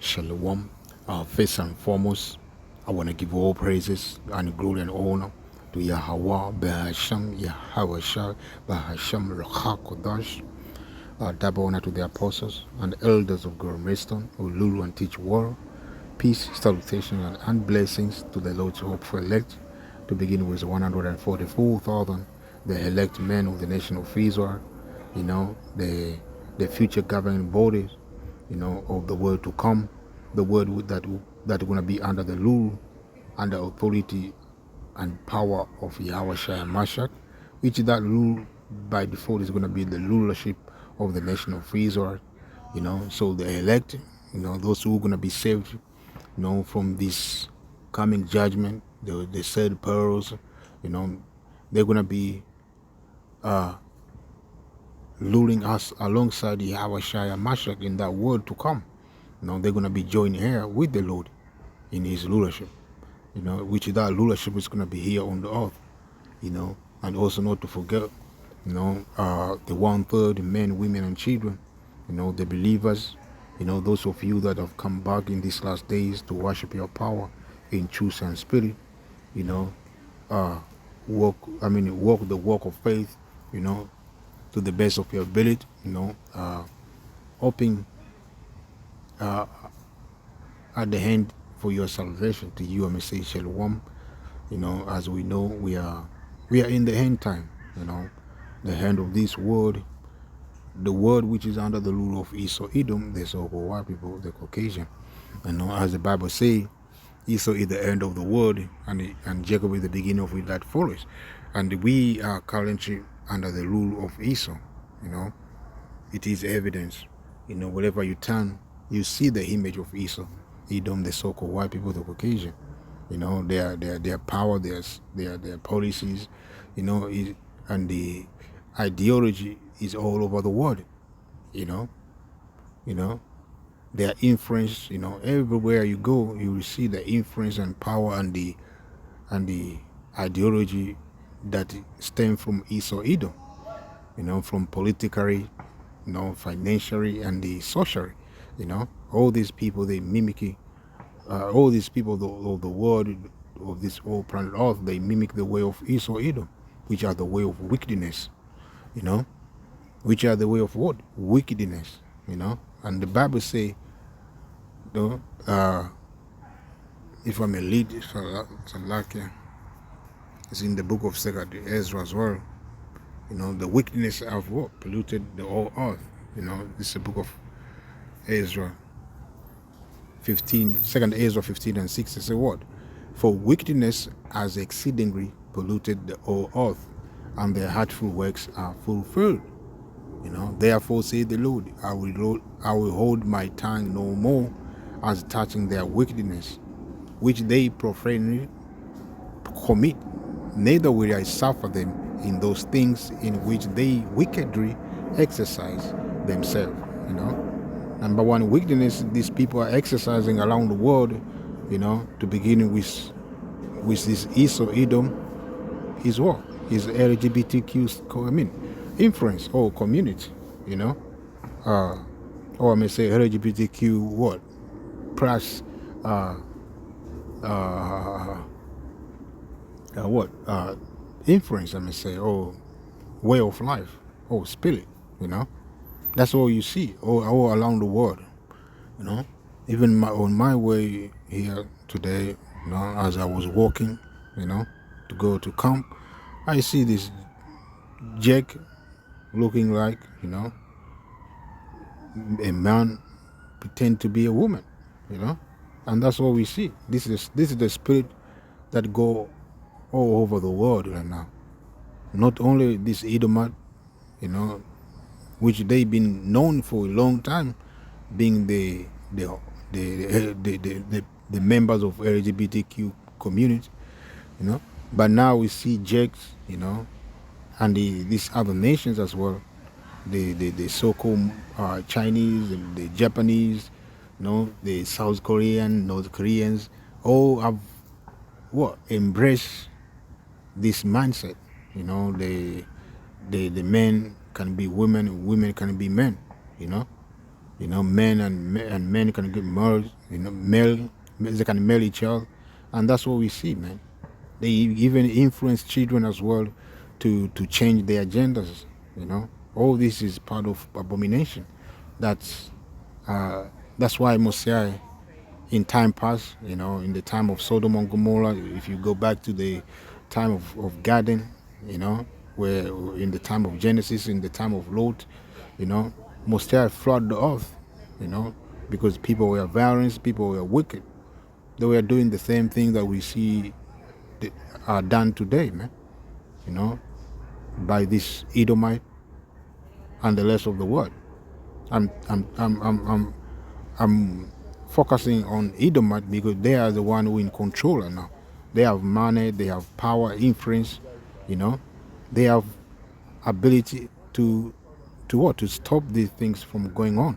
Shalom. First and foremost, I want to give all praises and glory and honor to Yahweh, Bahasham, Yahweh Shai, Bahasham, Rakha Kodash. Double honor to the apostles and elders of God Maidstone, who lulu and teach war. Peace, salutation, and blessings to the Lord's hope for elect. To begin with 144,000, the elect men of the nation of Israel, the future governing bodies, of the world to come, the world that going to be under the rule, under authority and power of Yahweh Shai Mashak, which that rule by default is going to be the rulership of the nation of Israel. So the elect, those who are going to be saved, from this coming judgment, the said pearls, they're going to be ruling us alongside Yahweh Shai Mashak in that world to come. They're going to be joining here with the Lord in his rulership, which that rulership is going to be here on the earth, and also not to forget, the 1/3 men, women, and children, the believers, those of you that have come back in these last days to worship your power in truth and spirit, walk the walk of faith, to the best of your ability, hoping at the hand for your salvation. To you I may say shalom. As we know, we are in the end time, the hand of this world, the world which is under the rule of Esau Edom, the so-called white people, the Caucasian. As the Bible says, Esau is the end of the world, and Jacob is the beginning of it that follows. And we are currently under the rule of Esau. It is evidence. Wherever you turn, you see the image of Esau, Edom, the so-called white people, the Caucasian. Their power, their policies, and the ideology is all over the world. Their influence, everywhere you go, you will see the influence and power and the ideology that stem from Esau Edom, from politically, financially, and the socially, all these people, they mimic all these people of the world, of this whole planet Earth, they mimic the way of Esau Edom, which are the way of wickedness, which are the way of what? Wickedness, and the Bible say, if I may lead Salakia, it's in the book of Second Ezra as well. The wickedness of what polluted the whole earth. This is the book of Ezra 15, 2 Ezra 15 and 6. It says what? For wickedness has exceedingly polluted the whole earth, and their hurtful works are fulfilled. Therefore say the Lord, I will hold my tongue no more as touching their wickedness, which they profanely commit, neither will I suffer them in those things in which they wickedly exercise themselves. Number one, wickedness these people are exercising around the world, to begin with this Esau Edom, is what? Is LGBTQ, influence or community, or I may say LGBTQ what? Plus, influence, I may say, or way of life, or spirit, That's all you see all around the world, Even on my way here today, as I was walking, to go to camp, I see this Jack looking like, a man pretend to be a woman, and that's all we see. This is the spirit that go all over the world right now. Not only this Edomite, which they've been known for a long time, being the members of LGBTQ community, But now we see Jakes, and these other nations as well, the so-called Chinese, and the Japanese, the South Korean, North Koreans, all have embraced this mindset. The men can be women, women can be men, Men and men can get married, they can marry each other, and that's what we see, man. They even influence children as well to change their agendas. All this is part of abomination. That's that's why Mosiah, in time past, in the time of Sodom and Gomorrah, if you go back to the time of Garden, where in the time of Genesis, in the time of Lot, Mosiah flooded the earth, because people were violent, people were wicked. They were doing the same thing that we see are done today, man. By this Edomite and the rest of the world. I'm focusing on Edomite because they are the one who in control now. They have money, they have power, influence, they have ability to stop these things from going on.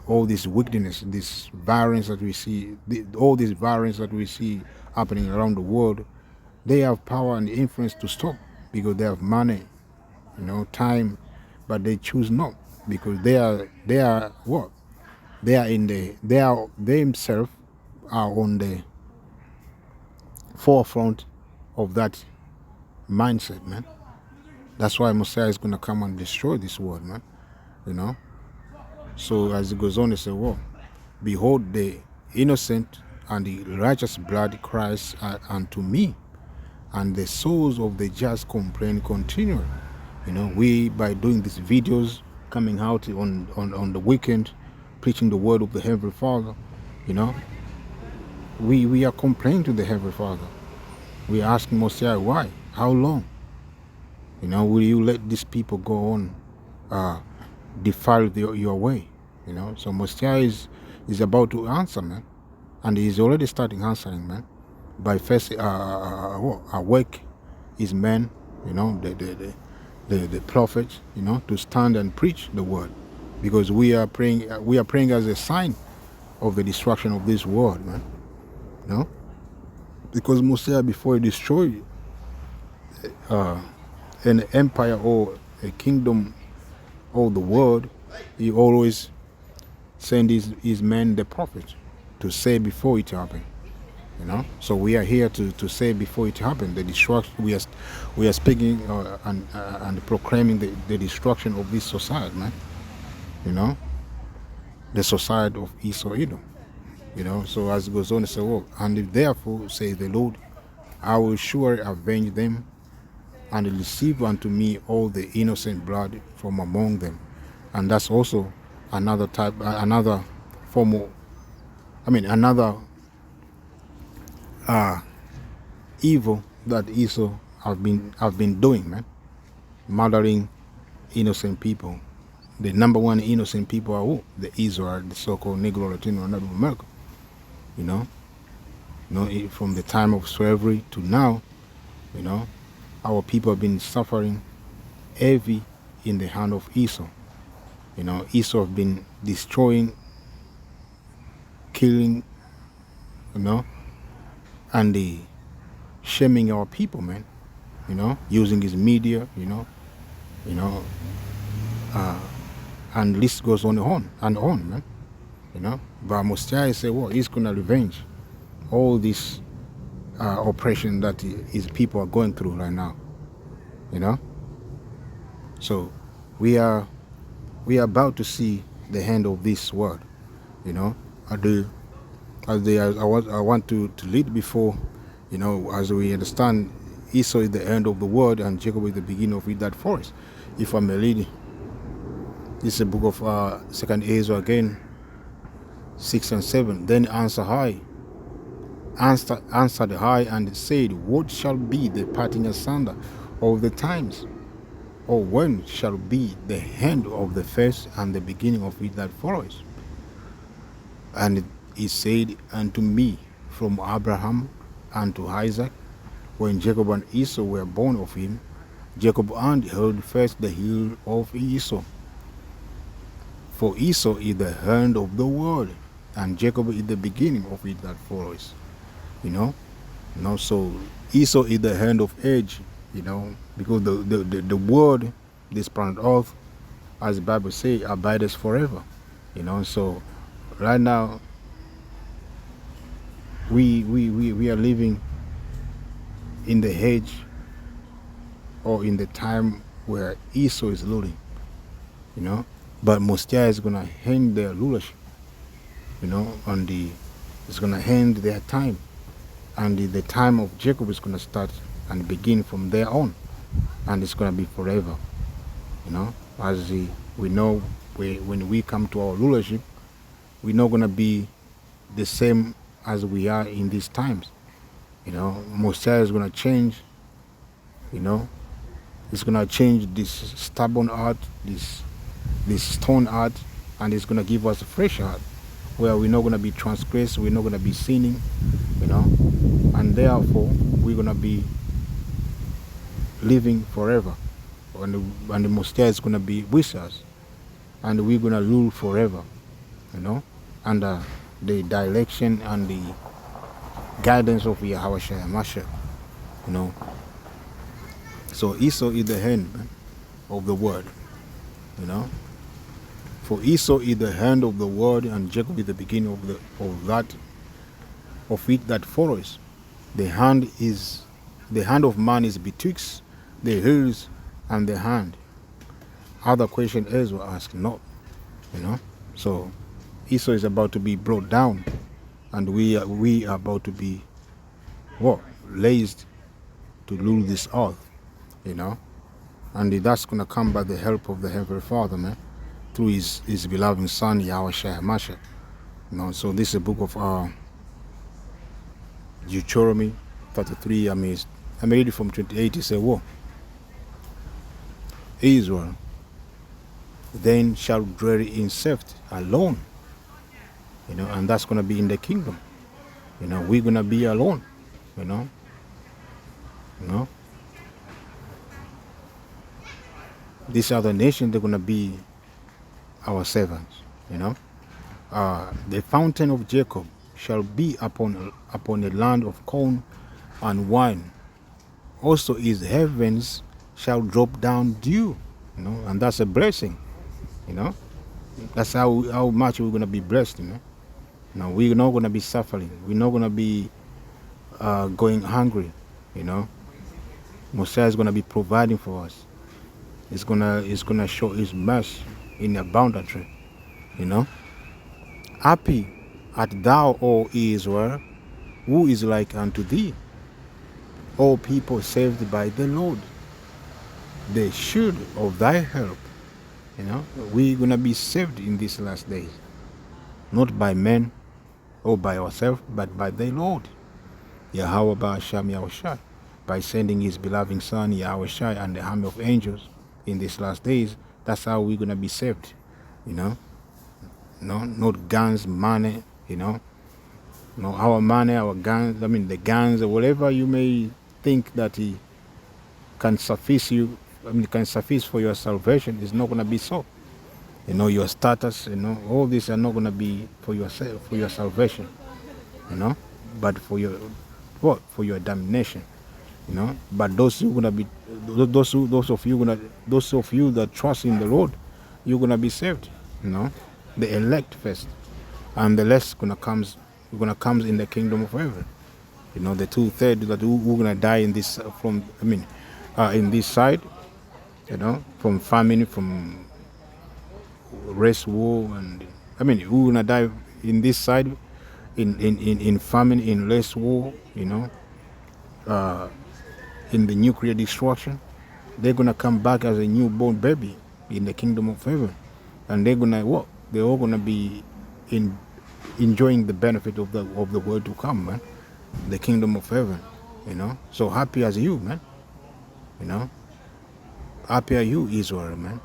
All this wickedness, this violence that we see, all this violence that we see happening around the world, they have power and influence to stop because they have money, time, but they choose not because they are what? They themselves are on the forefront of that mindset, man. That's why Messiah is going to come and destroy this world, man. So as it goes on, it says, well, behold, the innocent and the righteous blood cries unto me, and the souls of the just complain continually. We, by doing these videos, coming out on the weekend, preaching the word of the Heavenly Father, we are complaining to the Heavenly Father. We are asking Mosiah, why? How long? Will you let these people go on defile your way? So Mosiah is about to answer, man, and he's already starting answering, man, by first awake his men, the prophets, to stand and preach the word, because we are praying as a sign of the destruction of this world, man. Because Mosiah, before he destroyed an empire or a kingdom or the world, he always send his men, the prophets, to say before it happened. So we are here to say before it happened, the destruction. We are speaking and proclaiming the destruction of this society, man. The society of Esau, Edom. So as it goes on, it says, well, and if therefore, says the Lord, I will surely avenge them, and receive unto me all the innocent blood from among them. And that's also another type, another form of, another evil that Esau have been doing, man. Murdering innocent people. The number one innocent people are who? The Israel, the so-called Negro, Latino, and Native American. From the time of slavery to now, our people have been suffering heavy in the hand of Esau. Esau have been destroying, killing, and shaming our people, man. Using his media, and list goes on and on, man. But Mosiah said, well, he's gonna revenge all this oppression that his people are going through right now. So we are about to see the end of this world. I want to lead before, as we understand, Esau is the end of the world and Jacob is the beginning of that forest. If I may read, this is the book of 2nd Ezra again, 6 and 7. Then answered I and said, what shall be the parting asunder of the times? Or when shall be the end of the first and the beginning of it that follows? And he said unto me, from Abraham unto Isaac, when Jacob and Esau were born of him, Jacob held first the heel of Esau. For Esau is the end of the world, and Jacob is the beginning of it that follows. So Esau is the end of age, because the world, this planet Earth, as the Bible says, abides forever. So right now we are living in the age, or in the time, where Esau is ruling, but Mosiah is gonna hand their rulership, it's gonna end their time, and the time of Jacob is gonna start and begin from there on, and it's gonna be forever. As we know, when we come to our rulership, we're not gonna be the same as we are in these times. Mosiah is gonna change. It's gonna change this stubborn heart, this stone heart, and it's gonna give us a fresh heart, where we're not gonna be transgressed, we're not gonna be sinning, and therefore we're gonna be living forever, and the Mosiah is gonna be with us, and we're gonna rule forever, under the direction and the guidance of Yahweh Mashiach. So Esau is the hand of the word, For Esau is the hand of the word, and Jacob is the beginning of it that follows. The hand of man is betwixt the hills and the hand. Other question Ezra asked, not, So Esau is about to be brought down, and we are about to be raised to rule this earth, and that's gonna come by the help of the Heavenly Father, man, through his beloved Son Yahweh Mashiach. So this is a book of Deuteronomy 33. I read it from 28. It says, Israel then shall dwell in safety alone, and that's gonna be in the kingdom. We're gonna be alone, These other nations, they're gonna be our servants, The fountain of Jacob shall be upon the land of corn and wine. Also his heavens shall drop down dew, and that's a blessing, That's how much we're gonna be blessed, We're not gonna be suffering. We're not gonna be going hungry, Mosiah is gonna be providing for us. It's gonna show his mercy in abundance, Happy art thou, O Israel, who is like unto thee, O people saved by the Lord, the shield of thy help. We're gonna be saved in these last days, not by men or by ourselves, but by the Lord, Yahweh Ba'asham Yahushai, by sending his beloved Son Yahushai and the army of angels in these last days. That's how we're gonna be saved, not guns, money, our money, our guns, the guns, or whatever you may think that he can suffice you, can suffice for your salvation, is not gonna be so. Your status, all these are not gonna be for yourself, for your salvation, but for your damnation, But those of you that trust in the Lord, you're gonna be saved, The elect first, and the rest gonna comes in the kingdom of heaven. The 2/3 that who gonna die in this in this side, from famine, from race war, and who gonna die in this side, in famine, in race war, in the nuclear destruction. They're gonna come back as a newborn baby in the kingdom of heaven, and they're gonna they're all gonna be enjoying the benefit of the world to come, man. The kingdom of heaven, So happy as you, man. Happy are you, Israel, man.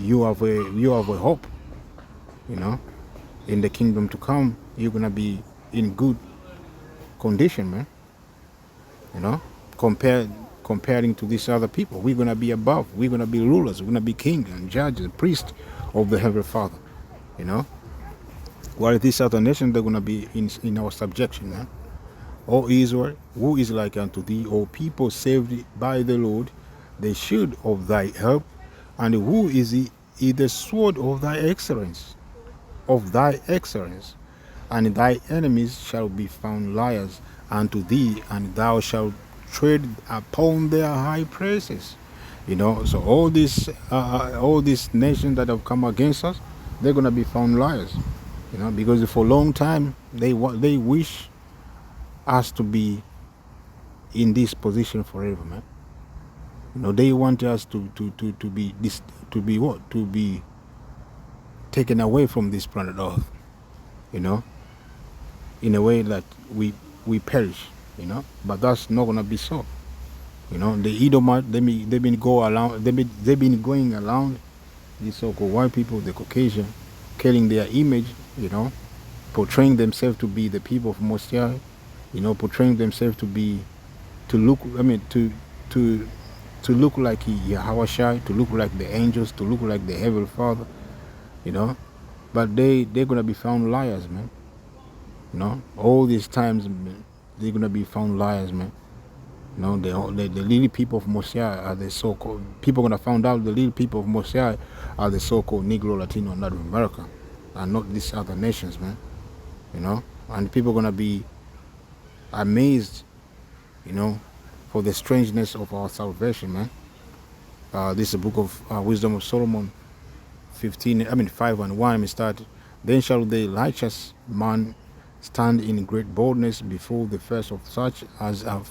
You have a hope, in the kingdom to come. You're gonna be in good condition, man. Comparing to these other people, we're gonna be above. We're gonna be rulers. We're gonna be king and judge and priest of the Heavenly Father, While these other nations, they're gonna be in our subjection, man. O Israel, who is like unto thee, O people saved by the Lord, the shield of thy help, and who is he? Is the sword of thy excellence, and thy enemies shall be found liars unto thee, and thou shalt tread upon their high places. So all these nations that have come against us, they're gonna be found liars. Because for a long time they wish us to be in this position forever, man. They want us to be this, to be what? To be taken away from this planet Earth, in a way that we perish, But that's not gonna be so. The Edomite, they've been going around these so-called white people, the Caucasian, killing their image, portraying themselves to be the people of Mosiah, portraying themselves to look like Yahweh, to look like the angels, to look like the Heavenly Father, But they're gonna be found liars, man. All these times, man, they're gonna be found liars, man. The little people of Mosiah are the so-called people. Gonna find out the little people of Mosiah are the so-called Negro, Latino, and Native American, and not these other nations, man. And people gonna be amazed, for the strangeness of our salvation, man. This is the book of Wisdom of Solomon, 5:1. It started. Then shall the righteous man stand in great boldness before the face of such as have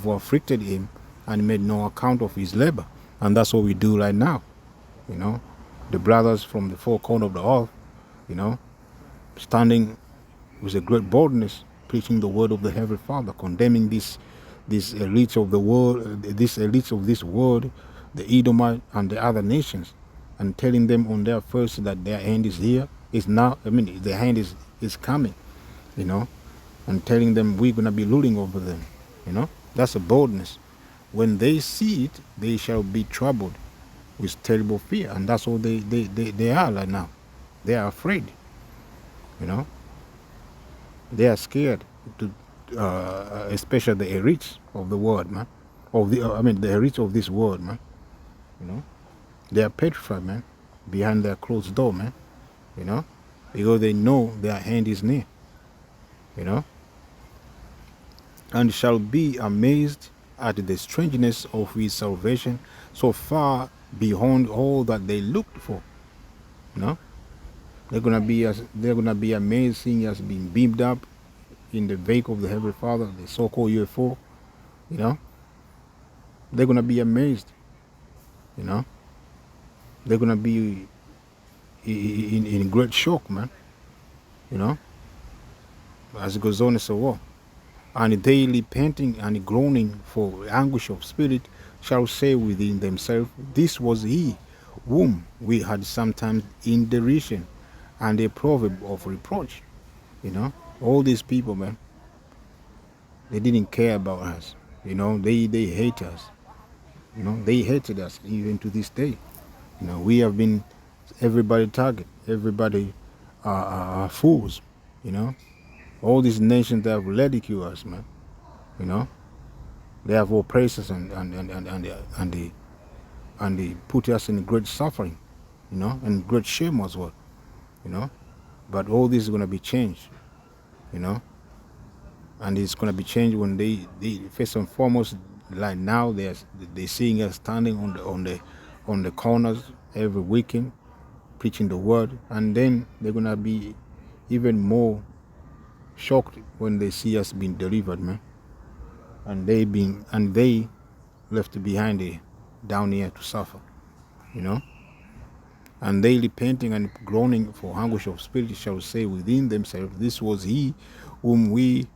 afflicted him and made no account of his labor. And that's what we do right now. The brothers from the four corners of the earth, standing with a great boldness, preaching the word of the Heavenly Father, condemning this elites of the world, this world, the Edomite and the other nations, and telling them on their face that their hand is here, is now. The hand is coming, and telling them we're gonna be ruling over them. That's a boldness. When they see it, they shall be troubled with terrible fear, and that's what they are right now. They are afraid. They are scared to, especially the elites of the world, man. The elites of this world, man. They are petrified, man, behind their closed door, man. Because they know their hand is near. And shall be amazed at the strangeness of his salvation, so far beyond all that they looked for. They're gonna be amazed seeing us being beamed up in the vehicle of the Heavenly Father, the so-called UFO. They're gonna be amazed. They're gonna be in great shock, man. As it goes on, it's a war. And daily panting and groaning for anguish of spirit shall say within themselves, this was he whom we had sometimes in derision and a proverb of reproach. All these people, man, they didn't care about us. They hate us. They hated us even to this day. We have been everybody target, everybody fools. All these nations that have ridiculed us, man. They have oppressed us and they put us in great suffering, and great shame as well, But all this is gonna be changed, and it's gonna be changed when they first and foremost, like now they seeing us standing on the corners every weekend preaching the word, and then they're gonna be even more shocked when they see us being delivered, man, and they left behind down here to suffer, and they repenting and groaning for anguish of spirit shall say within themselves, this was he whom we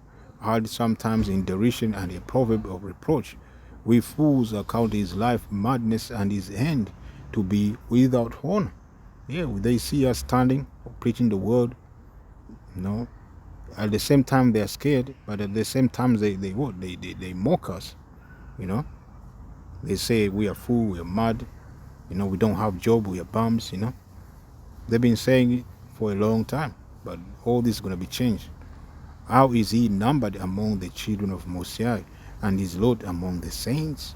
had sometimes in derision and a proverb of reproach. We fools account his life madness and his end to be without honor. Yeah, they see us standing preaching the word, At the same time they're scared, but at the same time they mock us, They say we are fool, we are mad, we don't have job, we are bums, They've been saying it for a long time, but all this is going to be changed. How is he numbered among the children of Mosiah and his Lord among the saints?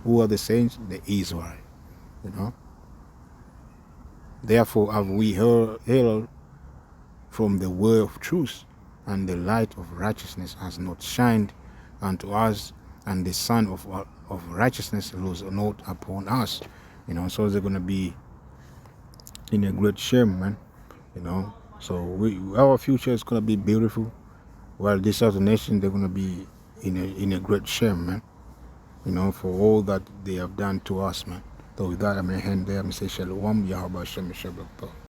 Who are the saints? The Israel. You know. Therefore have we heard from the way of truth, and the light of righteousness has not shined unto us, and the sun of righteousness rose not upon us. You know, so they're gonna be in a great shame, man. You know, so our future is gonna be beautiful, while this other nation they're gonna be in a great shame, man. You know, for all that they have done to us, man. So with that, I'm gonna hand there. I'm say Shalom, Yahweh Shem Shabbat.